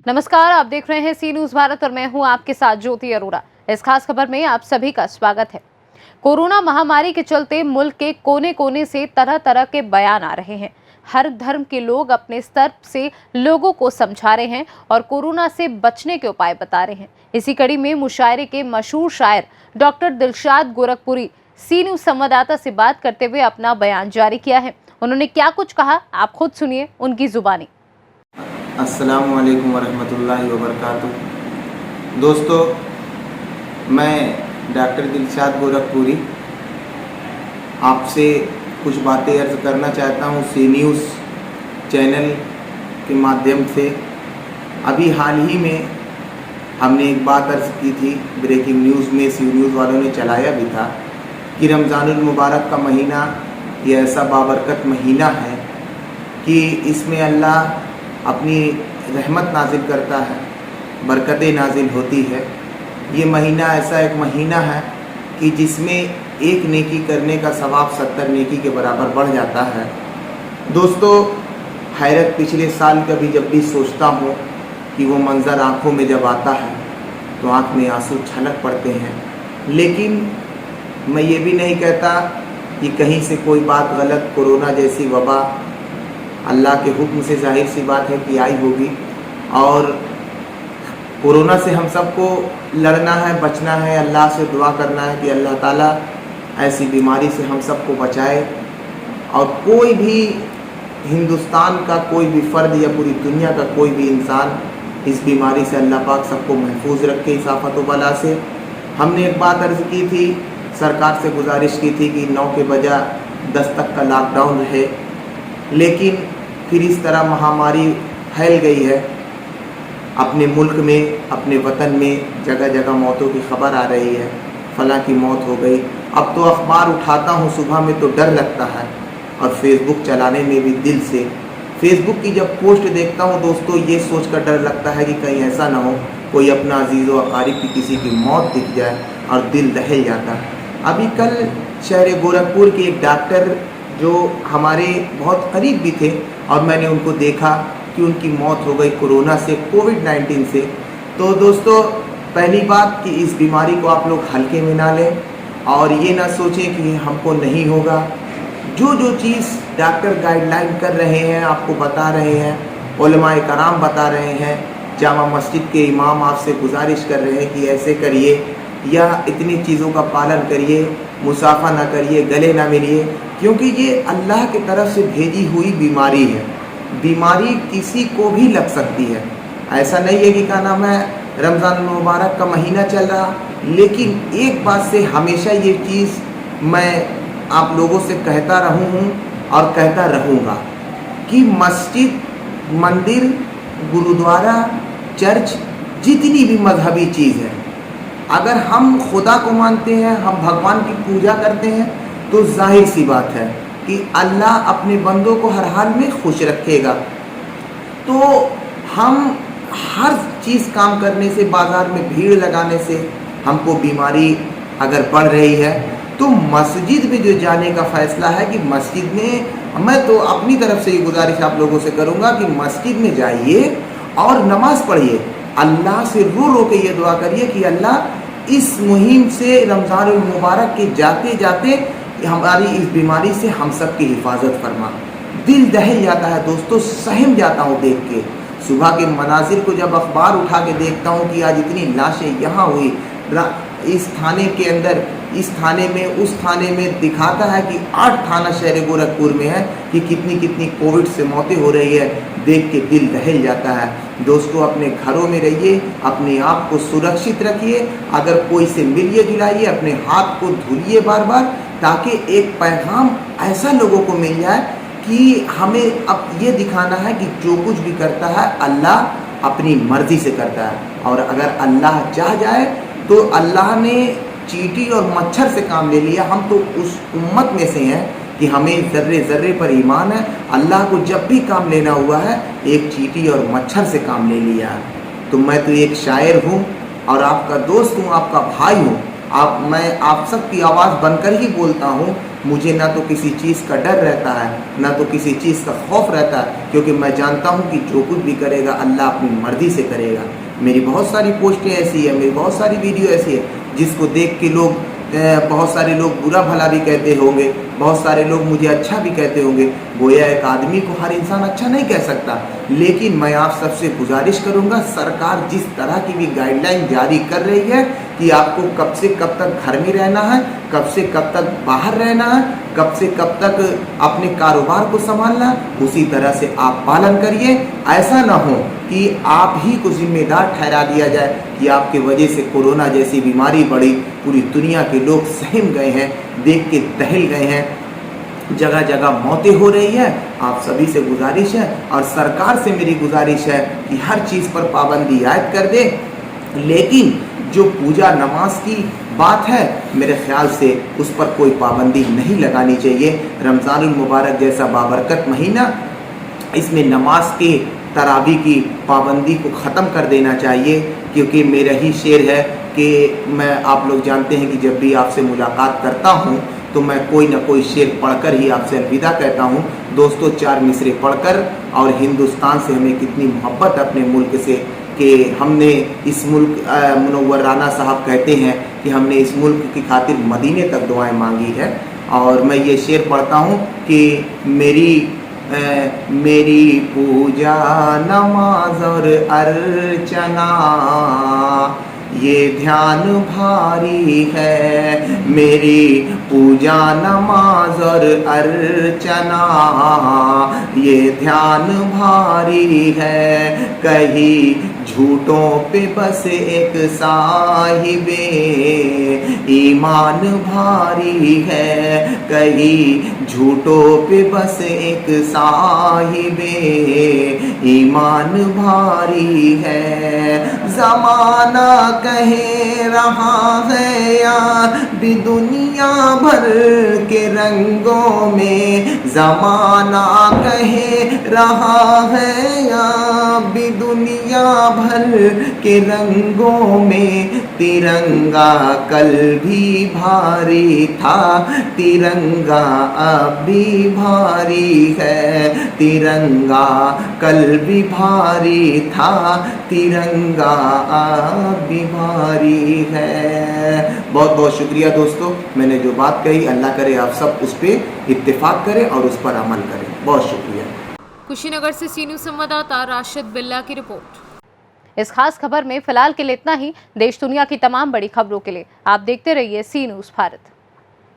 नमस्कार, आप देख रहे हैं सी न्यूज भारत और मैं हूं आपके साथ ज्योति अरोड़ा। इस खास खबर में आप सभी का स्वागत है। कोरोना महामारी के चलते मुल्क के कोने कोने से तरह तरह के बयान आ रहे हैं। हर धर्म के लोग अपने स्तर से लोगों को समझा रहे हैं और कोरोना से बचने के उपाय बता रहे हैं। इसी कड़ी में मुशायरे के मशहूर शायर डॉक्टर दिलशाद गोरखपुरी सी न्यूज संवाददाता से बात करते हुए अपना बयान जारी किया है। उन्होंने क्या कुछ कहा, आप खुद सुनिए उनकी जुबानी। अस्सलामु अलैकुम वरहमतुल्लाहि वबरकातुहू। दोस्तों, मैं डॉक्टर दिलशाद गोरखपुरी आपसे कुछ बातें अर्ज़ करना चाहता हूँ सी न्यूज़ चैनल के माध्यम से। अभी हाल ही में हमने एक बात अर्ज़ की थी, ब्रेकिंग न्यूज़ में सी न्यूज़ वालों ने चलाया भी था कि रमज़ानुल मुबारक का महीना ये ऐसा बाबरकत महीना है कि इसमें अल्लाह अपनी रहमत नाजिल करता है, बरकतें नाजिल होती है। ये महीना ऐसा एक महीना है कि जिसमें एक नेकी करने का सवाब 70 नेकी के बराबर बढ़ जाता है। दोस्तों, हैरत पिछले साल का भी जब भी सोचता हूँ कि वो मंज़र आँखों में जब आता है तो आँख में आंसू छलक पड़ते हैं। लेकिन मैं ये भी नहीं कहता कि कहीं से कोई बात गलत, कोरोना जैसी वबा अल्लाह के हुक्म से जाहिर सी बात है कि आई होगी और कोरोना से हम सबको लड़ना है, बचना है। अल्लाह से दुआ करना है कि अल्लाह ताला ऐसी बीमारी से हम सबको बचाए और कोई भी हिंदुस्तान का कोई भी फ़र्द या पूरी दुनिया का कोई भी इंसान इस बीमारी से अल्लाह पाक सबको महफूज रखे इस आफत व बला से। हमने एक बात अर्ज़ की थी, सरकार से गुजारिश की थी कि 9 के बजाय 10 तक का लॉकडाउन रहे, लेकिन फिर इस तरह महामारी फैल गई है। अपने मुल्क में, अपने वतन में जगह जगह मौतों की खबर आ रही है, फलां की मौत हो गई। अब तो अखबार उठाता हूँ सुबह में तो डर लगता है और फेसबुक चलाने में भी दिल से। फेसबुक की जब पोस्ट देखता हूँ दोस्तों, ये सोच कर डर लगता है कि कहीं ऐसा ना हो कोई अपना अजीज़ व अकारिब की किसी की मौत दिख जाए और दिल दहल जाता है। अभी कल शहर गोरखपुर के एक डॉक्टर जो हमारे बहुत करीब भी थे और मैंने उनको देखा कि उनकी मौत हो गई कोरोना से, कोविड-19 से। तो दोस्तों, पहली बात कि इस बीमारी को आप लोग हल्के में ना लें और ये ना सोचें कि हमको नहीं होगा। जो जो चीज़ डॉक्टर गाइडलाइन कर रहे हैं, आपको बता रहे हैं, उलमाए कराम बता रहे हैं, जामा मस्जिद के इमाम आपसे गुजारिश कर रहे हैं कि ऐसे करिए या इतनी चीज़ों का पालन करिए, मुसाफा ना करिए, गले ना मिलिए, क्योंकि ये अल्लाह की तरफ से भेजी हुई बीमारी है। बीमारी किसी को भी लग सकती है। ऐसा नहीं है कि क्या नाम है रमज़ान मुबारक का महीना चल रहा। लेकिन एक बात से हमेशा ये चीज़ मैं आप लोगों से कहता रहूँ हूँ और कहता रहूँगा कि मस्जिद, मंदिर, गुरुद्वारा, चर्च, जितनी भी मजहबी चीज़ है, अगर हम खुदा को मानते हैं, हम भगवान की पूजा करते हैं, तो जाहिर सी बात है कि अल्लाह अपने बंदों को हर हाल में खुश रखेगा। तो हम हर चीज़ काम करने से, बाज़ार में भीड़ लगाने से हमको बीमारी अगर बढ़ रही है, तो मस्जिद में जो जाने का फ़ैसला है कि मस्जिद में, मैं तो अपनी तरफ से ये गुजारिश आप लोगों से करूँगा कि मस्जिद में जाइए और नमाज़ पढ़िए। अल्लाह से रो रो के ये दुआ करिए कि अल्लाह इस मुहिम से, रमज़ान मुबारक के जाते जाते हमारी इस बीमारी से हम सब की हिफाजत फरमा। दिल दहल जाता है दोस्तों, सहम जाता हूँ देख के। सुबह के मनाजिर को जब अखबार उठा के देखता हूँ कि आज इतनी लाशें यहाँ हुई, इस थाने के अंदर, इस थाने में, उस थाने में, दिखाता है कि 8 थाना शहर गोरखपुर में है कि कितनी कितनी कोविड से मौतें हो रही है। देख के दिल दहल जाता है। दोस्तों, अपने घरों में रहिए, अपने आप को सुरक्षित रखिए। अगर कोई से मिलिए जुलाइए, अपने हाथ को धुलिए बार बार, ताकि एक पैगाम ऐसा लोगों को मिल जाए कि हमें अब ये दिखाना है कि जो कुछ भी करता है अल्लाह अपनी मर्ज़ी से करता है। और अगर अल्लाह चाह जाए तो अल्लाह ने चींटी और मच्छर से काम ले लिया। हम तो उस उम्मत में से हैं कि हमें ज़र्रे ज़र्रे पर ईमान है। अल्लाह को जब भी काम लेना हुआ है, एक चींटी और मच्छर से काम ले लिया है। तो मैं तो एक शायर हूँ और आपका दोस्त हूँ, आपका भाई हूँ। मैं आप सब की आवाज़ बनकर ही बोलता हूँ। मुझे ना तो किसी चीज़ का डर रहता है, ना तो किसी चीज़ का खौफ रहता है, क्योंकि मैं जानता हूँ कि जो कुछ भी करेगा अल्लाह अपनी मर्ज़ी से करेगा। मेरी बहुत सारी पोस्टें ऐसी है, मेरी बहुत सारी वीडियो ऐसी है जिसको देख के लोग बहुत सारे लोग बुरा भला भी कहते होंगे, बहुत सारे लोग मुझे अच्छा भी कहते होंगे। गोया एक आदमी को हर इंसान अच्छा नहीं कह सकता, लेकिन मैं आप सबसे गुजारिश करूंगा, सरकार जिस तरह की भी गाइडलाइन जारी कर रही है कि आपको कब से कब तक घर में रहना है, कब से कब तक बाहर रहना है, कब से कब तक अपने कारोबार को संभालना, उसी तरह से आप पालन करिए। ऐसा ना हो कि आप ही को जिम्मेदार ठहरा दिया जाए कि आपके वजह से कोरोना जैसी बीमारी बढ़ी, पूरी दुनिया के लोग सहम गए हैं, देख के दहल गए हैं, जगह जगह मौतें हो रही है। आप सभी से गुजारिश है और सरकार से मेरी गुजारिश है कि हर चीज़ पर पाबंदी आयद कर दे, लेकिन जो पूजा नमाज की बात है मेरे ख्याल से उस पर कोई पाबंदी नहीं लगानी चाहिए। रमज़ानुल मुबारक जैसा बाबरकत महीना, इसमें नमाज के तरावी की पाबंदी को ख़त्म कर देना चाहिए, क्योंकि मेरा ही शेर है कि मैं, आप लोग जानते हैं कि जब भी आपसे मुलाकात करता हूँ तो मैं कोई ना कोई शेर पढ़कर ही आपसे अलविदा कहता हूँ। दोस्तों, 4 मिसरे पढ़कर, और हिंदुस्तान से हमें कितनी मोहब्बत अपने मुल्क से, कि हमने इस मुल्क, मुनव्वर राना साहब कहते हैं कि हमने इस मुल्क की खातिर मदीने तक दुआएं मांगी है। और मैं ये शेर पढ़ता हूँ कि मेरी पूजा नमाज और अर्चना ये ध्यान भारी है, मेरी पूजा नमाज और अर्चना ये ध्यान भारी है, कहीं झूठों पे बस एक साहिबे ईमान भारी है, कहीं झूठों पे बस एक साहिबे ईमान भारी है। ज़माना कहे रहा है यार भी दुनिया भर के रंगों में, ज़माना कहे रहा है यार भी दुनिया भर के रंगों में, तिरंगा कल भी भारी था, तिरंगा अब भी भारी है, तिरंगा कल भी भारी था, तिरंगा अब भी भारी है। बहुत बहुत शुक्रिया दोस्तों, मैंने जो बात कही अल्लाह करे आप सब उस पर इत्तेफाक करें और उस पर अमल करें। बहुत शुक्रिया। कुशीनगर से सी न्यूज़ संवाददाता राशिद बिल्ला की रिपोर्ट। इस खास खबर में फिलहाल के लिए इतना ही। देश दुनिया की तमाम बड़ी खबरों के लिए आप देखते रहिए सी न्यूज़ भारत।